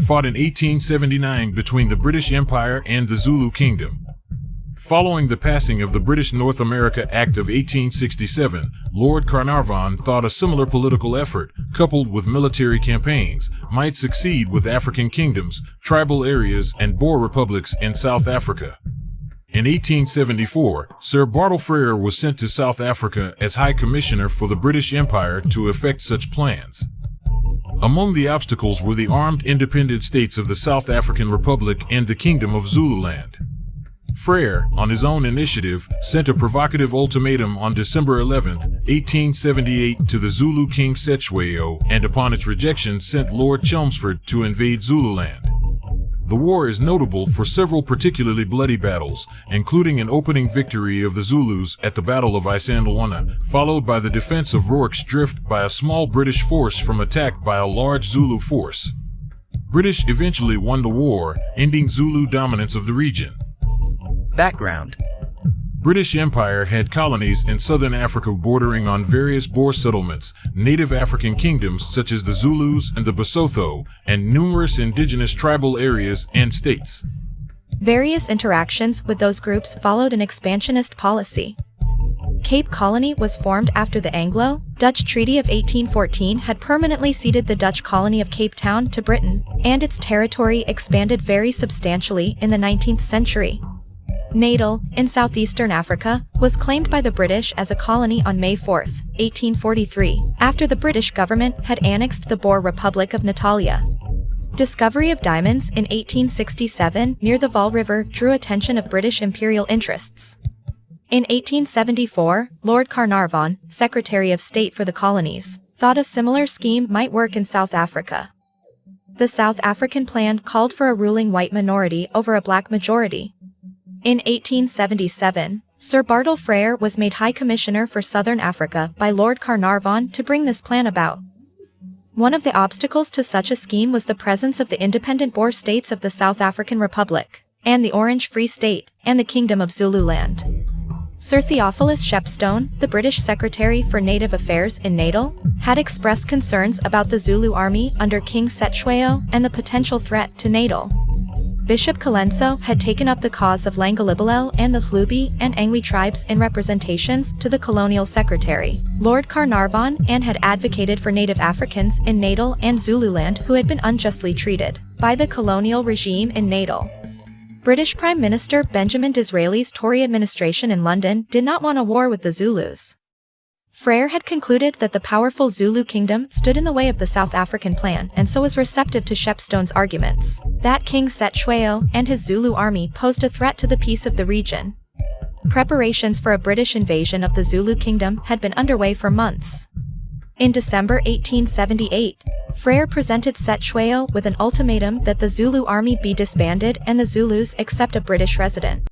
fought in 1879 between the British Empire and the Zulu Kingdom. Following the passing of the British North America Act of 1867, Lord Carnarvon thought a similar political effort, coupled with military campaigns, might succeed with African kingdoms, tribal areas, and Boer republics in South Africa. In 1874, Sir Bartle Frere was sent to South Africa as High Commissioner for the British Empire to effect such plans. Among the obstacles were the armed independent states of the South African Republic and the Kingdom of Zululand. Frere, on his own initiative, sent a provocative ultimatum on December 11, 1878 to the Zulu king Cetshwayo, and upon its rejection sent Lord Chelmsford to invade Zululand. The war is notable for several particularly bloody battles, including an opening victory of the Zulus at the Battle of Isandlwana, followed by the defense of Rorke's Drift by a small British force from attack by a large Zulu force. British eventually won the war, ending Zulu dominance of the region. Background. British Empire had colonies in southern Africa bordering on various Boer settlements, native African kingdoms such as the Zulus and the Basotho, and numerous indigenous tribal areas and states. Various interactions with those groups followed an expansionist policy. Cape Colony was formed after the Anglo-Dutch Treaty of 1814 had permanently ceded the Dutch colony of Cape Town to Britain, and its territory expanded very substantially in the 19th century. Natal, in southeastern Africa, was claimed by the British as a colony on May 4, 1843, after the British government had annexed the Boer Republic of Natalia. Discovery of diamonds in 1867 near the Vaal River drew attention of British imperial interests. In 1874, Lord Carnarvon, Secretary of State for the Colonies, thought a similar scheme might work in South Africa. The South African plan called for a ruling white minority over a black majority. In 1877, Sir Bartle Frere was made High Commissioner for Southern Africa by Lord Carnarvon to bring this plan about. One of the obstacles to such a scheme was the presence of the independent Boer states of the South African Republic, and the Orange Free State, and the Kingdom of Zululand. Sir Theophilus Shepstone, the British Secretary for Native Affairs in Natal, had expressed concerns about the Zulu army under King Cetshwayo and the potential threat to Natal. Bishop Colenso had taken up the cause of Langalibalel and the Hlubi and Angwi tribes in representations to the colonial secretary, Lord Carnarvon, and had advocated for native Africans in Natal and Zululand who had been unjustly treated by the colonial regime in Natal. British Prime Minister Benjamin Disraeli's Tory administration in London did not want a war with the Zulus. Frere had concluded that the powerful Zulu Kingdom stood in the way of the South African plan and so was receptive to Shepstone's arguments that King Cetshwayo and his Zulu army posed a threat to the peace of the region. Preparations for a British invasion of the Zulu Kingdom had been underway for months. In December 1878, Frere presented Cetshwayo with an ultimatum that the Zulu army be disbanded and the Zulus accept a British resident.